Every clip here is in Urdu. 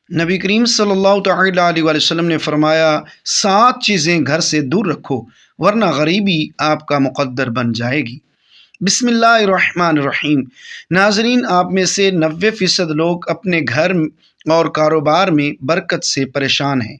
نبی کریم صلی اللہ تعالیٰ علیہ وسلم نے فرمایا 7 چیزیں گھر سے دور رکھو ورنہ غریبی آپ کا مقدر بن جائے گی۔ بسم اللہ الرحمن الرحیم۔ ناظرین، آپ میں سے 90% لوگ اپنے گھر اور کاروبار میں برکت سے پریشان ہیں۔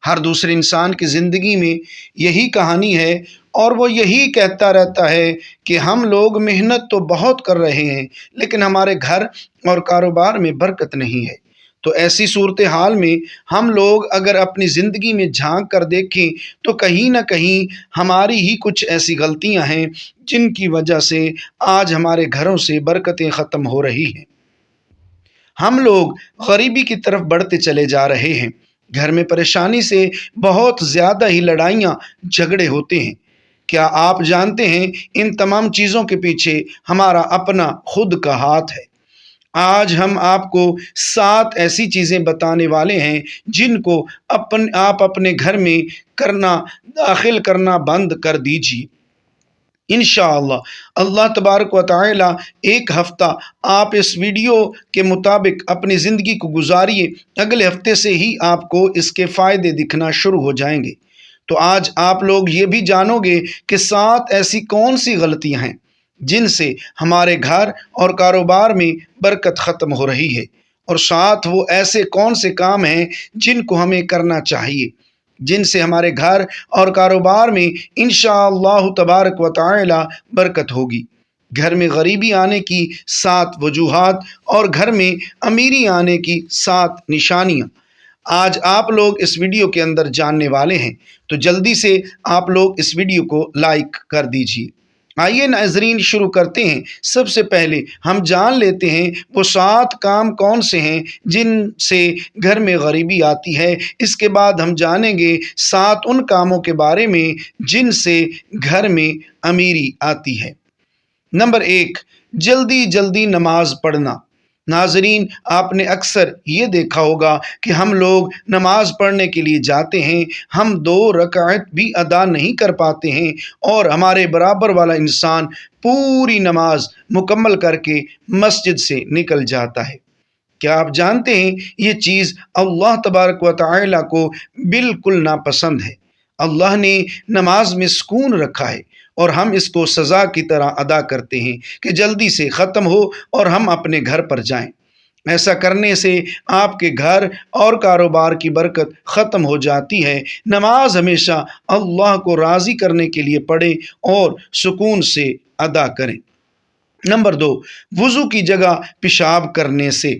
ہر دوسرے انسان کی زندگی میں یہی کہانی ہے اور وہ یہی کہتا رہتا ہے کہ ہم لوگ محنت تو بہت کر رہے ہیں لیکن ہمارے گھر اور کاروبار میں برکت نہیں ہے۔ تو ایسی صورتحال میں ہم لوگ اگر اپنی زندگی میں جھانک کر دیکھیں تو کہیں نہ کہیں ہماری ہی کچھ ایسی غلطیاں ہیں جن کی وجہ سے آج ہمارے گھروں سے برکتیں ختم ہو رہی ہیں۔ ہم لوگ غریبی کی طرف بڑھتے چلے جا رہے ہیں۔ گھر میں پریشانی سے بہت زیادہ ہی لڑائیاں جھگڑے ہوتے ہیں۔ کیا آپ جانتے ہیں ان تمام چیزوں کے پیچھے ہمارا اپنا خود کا ہاتھ ہے؟ آج ہم آپ کو 7 ایسی چیزیں بتانے والے ہیں جن کو آپ اپنے گھر میں داخل کرنا بند کر دیجیے۔ انشاءاللہ اللہ تبارک و تعالی ایک ہفتہ آپ اس ویڈیو کے مطابق اپنی زندگی کو گزاریے، اگلے ہفتے سے ہی آپ کو اس کے فائدے دکھنا شروع ہو جائیں گے۔ تو آج آپ لوگ یہ بھی جانو گے کہ 7 ایسی کون سی غلطیاں ہیں جن سے ہمارے گھر اور کاروبار میں برکت ختم ہو رہی ہے، اور 7 وہ ایسے کون سے کام ہیں جن کو ہمیں کرنا چاہیے، جن سے ہمارے گھر اور کاروبار میں انشاءاللہ تبارک و تعالی برکت ہوگی۔ گھر میں غریبی آنے کی 7 وجوہات اور گھر میں امیری آنے کی 7 نشانیاں آج آپ لوگ اس ویڈیو کے اندر جاننے والے ہیں، تو جلدی سے آپ لوگ اس ویڈیو کو لائک کر دیجیے۔ آئیے ناظرین شروع کرتے ہیں۔ سب سے پہلے ہم جان لیتے ہیں وہ 7 کام کون سے ہیں جن سے گھر میں غریبی آتی ہے۔ اس کے بعد ہم جانیں گے 7 ان کاموں کے بارے میں جن سے گھر میں امیری آتی ہے۔ نمبر 1، جلدی جلدی نماز پڑھنا۔ ناظرین، آپ نے اکثر یہ دیکھا ہوگا کہ ہم لوگ نماز پڑھنے کے لیے جاتے ہیں، ہم 2 رکعت بھی ادا نہیں کر پاتے ہیں اور ہمارے برابر والا انسان پوری نماز مکمل کر کے مسجد سے نکل جاتا ہے۔ کیا آپ جانتے ہیں یہ چیز اللہ تبارک و تعالی کو بالکل ناپسند ہے۔ اللہ نے نماز میں سکون رکھا ہے اور ہم اس کو سزا کی طرح ادا کرتے ہیں کہ جلدی سے ختم ہو اور ہم اپنے گھر پر جائیں۔ ایسا کرنے سے آپ کے گھر اور کاروبار کی برکت ختم ہو جاتی ہے۔ نماز ہمیشہ اللہ کو راضی کرنے کے لیے پڑھیں اور سکون سے ادا کریں۔ نمبر 2، وضو کی جگہ پیشاب کرنے سے۔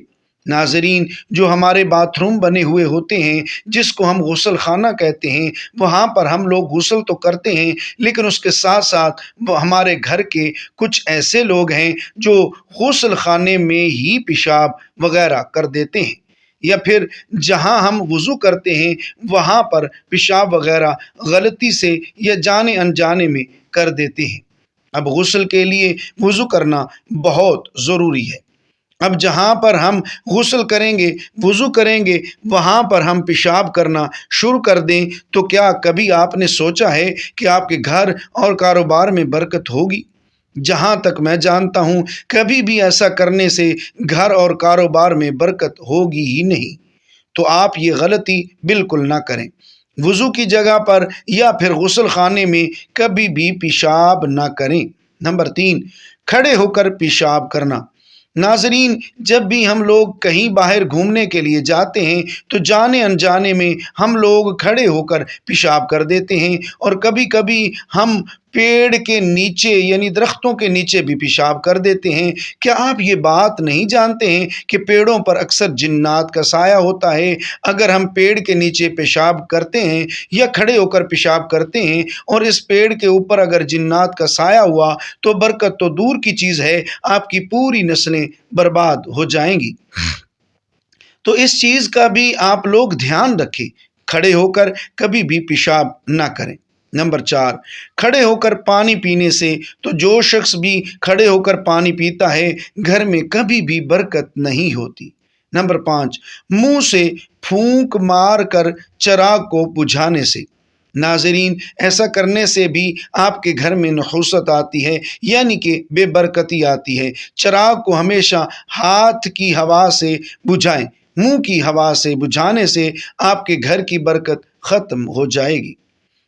ناظرین، جو ہمارے باتھ روم بنے ہوئے ہوتے ہیں جس کو ہم غسل خانہ کہتے ہیں، وہاں پر ہم لوگ غسل تو کرتے ہیں لیکن اس کے ساتھ ساتھ ہمارے گھر کے کچھ ایسے لوگ ہیں جو غسل خانے میں ہی پیشاب وغیرہ کر دیتے ہیں، یا پھر جہاں ہم وضو کرتے ہیں وہاں پر پیشاب وغیرہ غلطی سے یا جانے انجانے میں کر دیتے ہیں۔ اب غسل کے لیے وضو کرنا بہت ضروری ہے۔ اب جہاں پر ہم غسل کریں گے، وضو کریں گے، وہاں پر ہم پیشاب کرنا شروع کر دیں تو کیا کبھی آپ نے سوچا ہے کہ آپ کے گھر اور کاروبار میں برکت ہوگی؟ جہاں تک میں جانتا ہوں کبھی بھی ایسا کرنے سے گھر اور کاروبار میں برکت ہوگی ہی نہیں۔ تو آپ یہ غلطی بالکل نہ کریں۔ وضو کی جگہ پر یا پھر غسل خانے میں کبھی بھی پیشاب نہ کریں۔ نمبر 3، کھڑے ہو کر پیشاب کرنا۔ ناظرین، جب بھی ہم لوگ کہیں باہر گھومنے کے لیے جاتے ہیں تو جانے انجانے میں ہم لوگ کھڑے ہو کر پیشاب کر دیتے ہیں، اور کبھی کبھی ہم پیڑ کے نیچے یعنی درختوں کے نیچے بھی پیشاب کر دیتے ہیں۔ کیا آپ یہ بات نہیں جانتے ہیں کہ پیڑوں پر اکثر جنات کا سایہ ہوتا ہے؟ اگر ہم پیڑ کے نیچے پیشاب کرتے ہیں یا کھڑے ہو کر پیشاب کرتے ہیں اور اس پیڑ کے اوپر اگر جنات کا سایہ ہوا تو برکت تو دور کی چیز ہے، آپ کی پوری نسلیں برباد ہو جائیں گی۔ تو اس چیز کا بھی آپ لوگ دھیان رکھیں، کھڑے ہو کر کبھی بھی پیشاب نہ کریں۔ نمبر 4، کھڑے ہو کر پانی پینے سے۔ تو جو شخص بھی کھڑے ہو کر پانی پیتا ہے گھر میں کبھی بھی برکت نہیں ہوتی۔ نمبر 5، منہ سے پھونک مار کر چراغ کو بجھانے سے۔ ناظرین، ایسا کرنے سے بھی آپ کے گھر میں نحوست آتی ہے، یعنی کہ بے برکتی آتی ہے۔ چراغ کو ہمیشہ ہاتھ کی ہوا سے بجھائیں، منہ کی ہوا سے بجھانے سے آپ کے گھر کی برکت ختم ہو جائے گی۔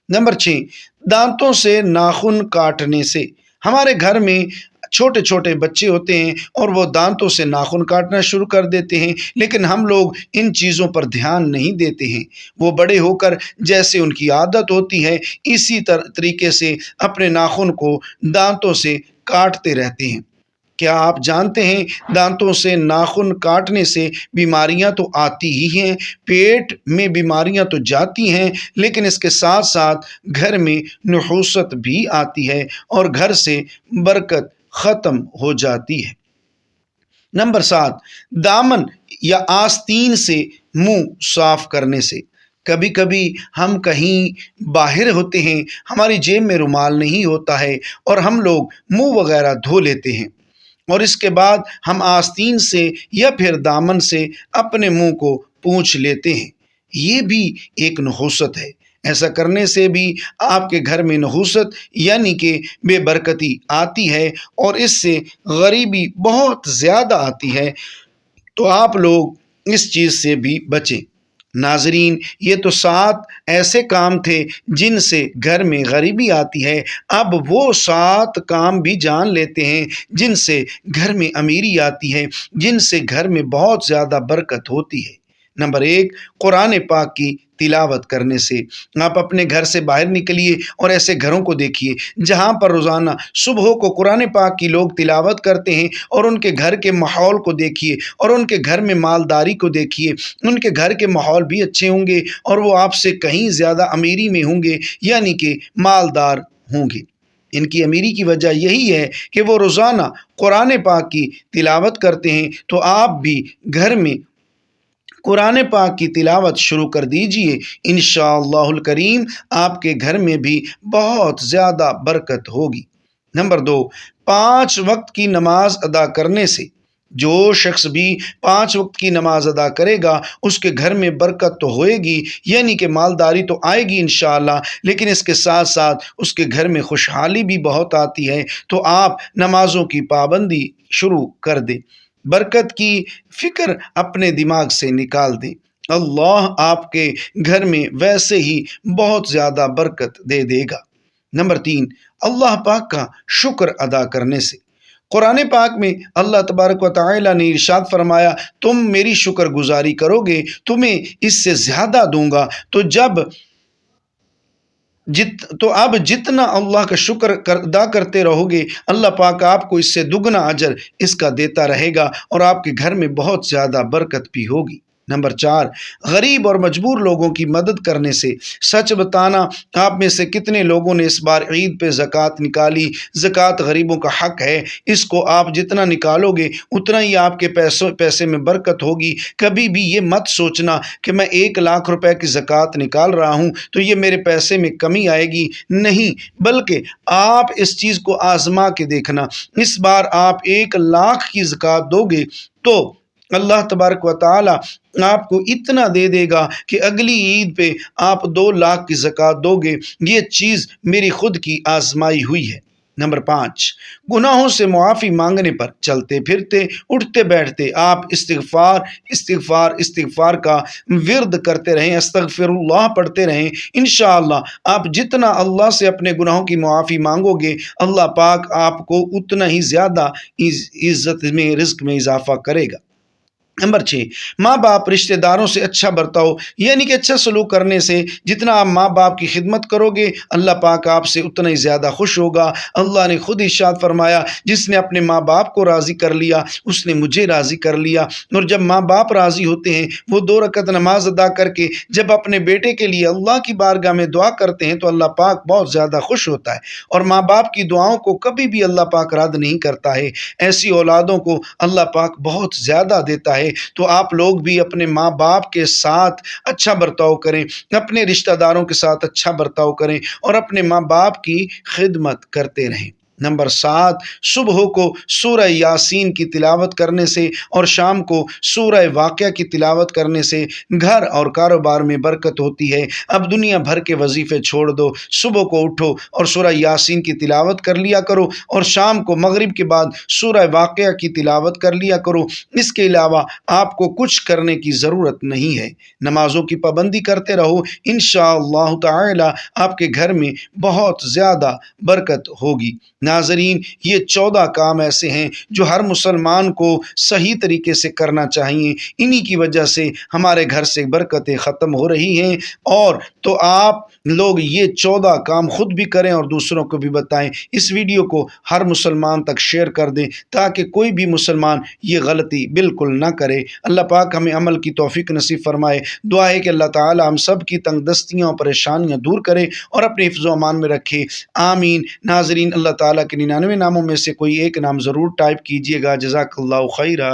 نمبر 6، دانتوں سے ناخن کاٹنے سے۔ ہمارے گھر میں چھوٹے چھوٹے بچے ہوتے ہیں اور وہ دانتوں سے ناخن کاٹنا شروع کر دیتے ہیں، لیکن ہم لوگ ان چیزوں پر دھیان نہیں دیتے ہیں۔ وہ بڑے ہو کر جیسے ان کی عادت ہوتی ہے اسی طریقے سے اپنے ناخن کو دانتوں سے کاٹتے رہتے ہیں۔ کیا آپ جانتے ہیں دانتوں سے ناخن کاٹنے سے بیماریاں تو آتی ہی ہیں، پیٹ میں بیماریاں تو جاتی ہیں، لیکن اس کے ساتھ ساتھ گھر میں نحوست بھی آتی ہے اور گھر سے برکت ختم ہو جاتی ہے۔ نمبر 7، دامن یا آستین سے منہ صاف کرنے سے۔ کبھی کبھی ہم کہیں باہر ہوتے ہیں، ہماری جیب میں رومال نہیں ہوتا ہے اور ہم لوگ منہ وغیرہ دھو لیتے ہیں، اور اس کے بعد ہم آستین سے یا پھر دامن سے اپنے منہ کو پونچھ لیتے ہیں۔ یہ بھی ایک نحوست ہے۔ ایسا کرنے سے بھی آپ کے گھر میں نحوست یعنی کہ بے برکتی آتی ہے اور اس سے غریبی بہت زیادہ آتی ہے، تو آپ لوگ اس چیز سے بھی بچیں۔ ناظرین، یہ تو 7 ایسے کام تھے جن سے گھر میں غریبی آتی ہے۔ اب وہ 7 کام بھی جان لیتے ہیں جن سے گھر میں امیری آتی ہے، جن سے گھر میں بہت زیادہ برکت ہوتی ہے۔ نمبر 1، قرآن پاک کی تلاوت کرنے سے۔ آپ اپنے گھر سے باہر نکلیے اور ایسے گھروں کو دیکھیے جہاں پر روزانہ صبح کو قرآن پاک کی لوگ تلاوت کرتے ہیں، اور ان کے گھر کے ماحول کو دیکھیے اور ان کے گھر میں مالداری کو دیکھیے۔ ان کے گھر کے ماحول بھی اچھے ہوں گے اور وہ آپ سے کہیں زیادہ امیری میں ہوں گے، یعنی کہ مالدار ہوں گے۔ ان کی امیری کی وجہ یہی ہے کہ وہ روزانہ قرآن پاک کی تلاوت کرتے ہیں، تو آپ بھی گھر میں قرآن پاک کی تلاوت شروع کر دیجئے، انشاءاللہ الکریم آپ کے گھر میں بھی بہت زیادہ برکت ہوگی۔ نمبر 2، 5 وقت کی نماز ادا کرنے سے۔ جو شخص بھی 5 وقت کی نماز ادا کرے گا اس کے گھر میں برکت تو ہوئے گی، یعنی کہ مالداری تو آئے گی انشاءاللہ، لیکن اس کے ساتھ ساتھ اس کے گھر میں خوشحالی بھی بہت آتی ہے۔ تو آپ نمازوں کی پابندی شروع کر دیں، برکت کی فکر اپنے دماغ سے نکال دیں، اللہ آپ کے گھر میں ویسے ہی بہت زیادہ برکت دے دے گا۔ نمبر 3، اللہ پاک کا شکر ادا کرنے سے۔ قرآن پاک میں اللہ تبارک و تعالی نے ارشاد فرمایا، تم میری شکر گزاری کرو گے تمہیں اس سے زیادہ دوں گا۔ تو اب جتنا اللہ کا شکر ادا کرتے رہو گے، اللہ پاک آپ کو اس سے دگنا اجر اس کا دیتا رہے گا اور آپ کے گھر میں بہت زیادہ برکت بھی ہوگی۔ نمبر 4، غریب اور مجبور لوگوں کی مدد کرنے سے۔ سچ بتانا، آپ میں سے کتنے لوگوں نے اس بار عید پہ زکوٰۃ نکالی؟ زکوٰۃ غریبوں کا حق ہے، اس کو آپ جتنا نکالو گے اتنا ہی آپ کے پیسے میں برکت ہوگی۔ کبھی بھی یہ مت سوچنا کہ میں 1,00,000 روپے کی زکوٰۃ نکال رہا ہوں تو یہ میرے پیسے میں کمی آئے گی، نہیں، بلکہ آپ اس چیز کو آزما کے دیکھنا۔ اس بار آپ 1,00,000 کی زکوٰۃ دو گے تو اللہ تبارک و تعالی آپ کو اتنا دے دے گا کہ اگلی عید پہ آپ 2,00,000 کی زکوٰۃ دو گے۔ یہ چیز میری خود کی آزمائی ہوئی ہے۔ نمبر 5، گناہوں سے معافی مانگنے پر چلتے پھرتے اٹھتے بیٹھتے آپ استغفار استغفار استغفار کا ورد کرتے رہیں، استغفر اللہ پڑھتے رہیں۔ انشاءاللہ آپ جتنا اللہ سے اپنے گناہوں کی معافی مانگو گے، اللہ پاک آپ کو اتنا ہی زیادہ عزت میں، رزق میں اضافہ کرے گا۔ نمبر 6، ماں باپ رشتہ داروں سے اچھا برتاؤ، یعنی کہ اچھا سلوک کرنے سے جتنا آپ ماں باپ کی خدمت کرو گے اللہ پاک آپ سے اتنا ہی زیادہ خوش ہوگا۔ اللہ نے خود ارشاد فرمایا، جس نے اپنے ماں باپ کو راضی کر لیا اس نے مجھے راضی کر لیا۔ اور جب ماں باپ راضی ہوتے ہیں، وہ 2 رکعت نماز ادا کر کے جب اپنے بیٹے کے لیے اللہ کی بارگاہ میں دعا کرتے ہیں تو اللہ پاک بہت زیادہ خوش ہوتا ہے، اور ماں باپ کی دعاؤں کو کبھی بھی اللہ پاک رد نہیں کرتا ہے۔ ایسی اولادوں کو اللہ پاک بہت زیادہ دیتا ہے۔ تو آپ لوگ بھی اپنے ماں باپ کے ساتھ اچھا برتاؤ کریں، اپنے رشتہ داروں کے ساتھ اچھا برتاؤ کریں اور اپنے ماں باپ کی خدمت کرتے رہیں۔ نمبر 7، صبح کو سورہ یاسین کی تلاوت کرنے سے اور شام کو سورہ واقعہ کی تلاوت کرنے سے گھر اور کاروبار میں برکت ہوتی ہے۔ اب دنیا بھر کے وظیفے چھوڑ دو، صبح کو اٹھو اور سورہ یاسین کی تلاوت کر لیا کرو، اور شام کو مغرب کے بعد سورہ واقعہ کی تلاوت کر لیا کرو۔ اس کے علاوہ آپ کو کچھ کرنے کی ضرورت نہیں ہے۔ نمازوں کی پابندی کرتے رہو، انشاءاللہ تعالی آپ کے گھر میں بہت زیادہ برکت ہوگی۔ ناظرین، یہ 14 کام ایسے ہیں جو ہر مسلمان کو صحیح طریقے سے کرنا چاہیے۔ انہی کی وجہ سے ہمارے گھر سے برکتیں ختم ہو رہی ہیں، اور تو آپ لوگ یہ 14 کام خود بھی کریں اور دوسروں کو بھی بتائیں۔ اس ویڈیو کو ہر مسلمان تک شیئر کر دیں تاکہ کوئی بھی مسلمان یہ غلطی بالکل نہ کرے۔ اللہ پاک ہمیں عمل کی توفیق نصیب فرمائے۔ دعا ہے کہ اللہ تعالی ہم سب کی تنگ دستیاں اور پریشانیاں دور کرے اور اپنے حفظ و امان میں رکھے، آمین۔ ناظرین، اللہ تعالیٰ کے 99 ناموں میں سے کوئی ایک نام ضرور ٹائپ کیجئے گا۔ جزاک اللہ خیرہ۔